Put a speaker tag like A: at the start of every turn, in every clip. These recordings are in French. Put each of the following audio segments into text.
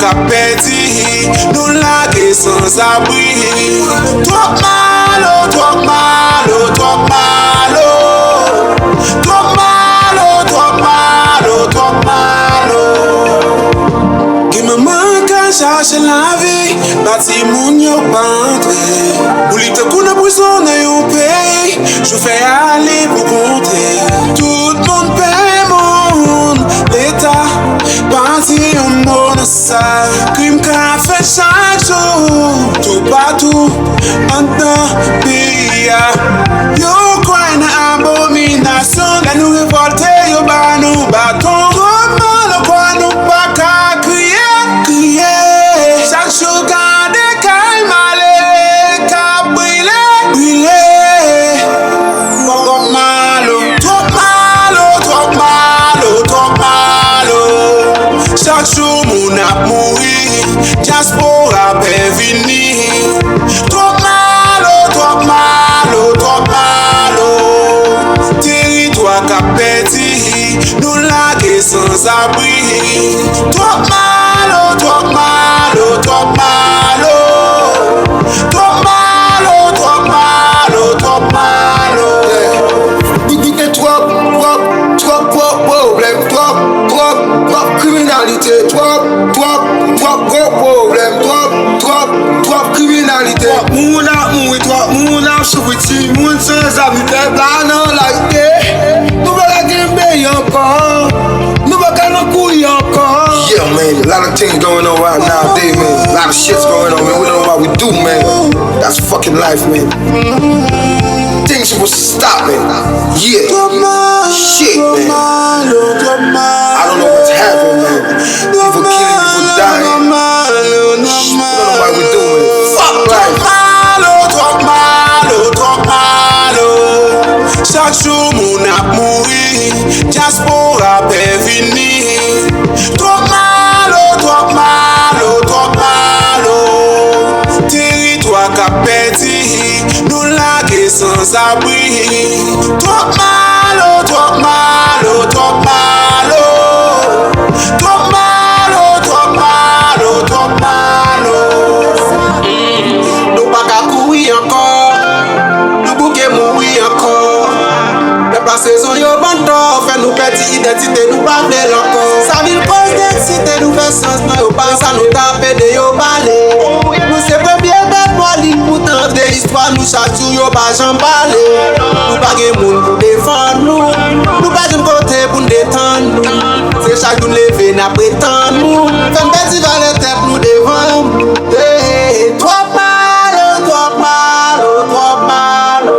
A: qu'a perdu, nous laguer sans abri. Trop malo, trop malo, trop malo. Trop malo, trop malo, trop malo. Qui me manque à chercher la vie, bâti mon yo pantre. Pour lui te connaître pour son ayant paye, je fais aller pour compter. Tout le monde paye mon l'état, parti en bon ça. Crime qu'a fait chaque jour, tout partout, en temps pays. Yo quoi une abomination, la nous révolter, yo ba nous bâton. Comment le quoi nous pas qu'à crier, crier. Chaque jour quand des cailles malais, qu'à brûler, brûler. Trop malo, trop malo, trop malo, trop malo. Chaque jour mon a mouri, diaspora peut venir. Trop malo, trop malo, trop malo. Territoire qu'a perdu, nous laguer sans abri. Trop malo, trop malo, trop malo. Trop malo, trop malo, trop malo.
B: Trop problème, trop criminalité, trop problème, trop criminalité. Moun a mouri, moun a souffri, moun sans habiter, blanc like that. Nous va la encore, nous va nous couiller encore. Yeah, man, a lot of things going on right nowadays, man. A lot of shit's going on, man. We don't know what we do, man. That's fucking life, man. Things supposed to stop, man. Yeah. Shit, man. I don't know what's happening, man. People killing, people dying. We don't know what we do, man. Fuck life.
A: Chaque jour mon a mouri, diaspora peut venir. Trop malo, trop malo, trop malo. Territoire qu'a perdu, nous laguer sans abri. Trop malo, trop malo, trop malo. Trop malo, trop malo, trop malo. Nous pas qu'à courir encore, nous bouquer mourir encore. La saison yo banto, fait nous perdre identité, nous pas vle encore. Ça ville cause d'excité, nous fait sens, nous yo pense à nous taper de yo balé. Nous c'est premier bête molly, pourtant de l'histoire, nous chaque jour yo pas j'en parler. Nous pas gen moun pour défendre nous pas d'un côté pour nous détendre nous. C'est chaque jour lever n'a prétendre nous. Fait petit dans les têtes nous devant. Trop malo, trop malo, trop malo.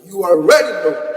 B: You already know.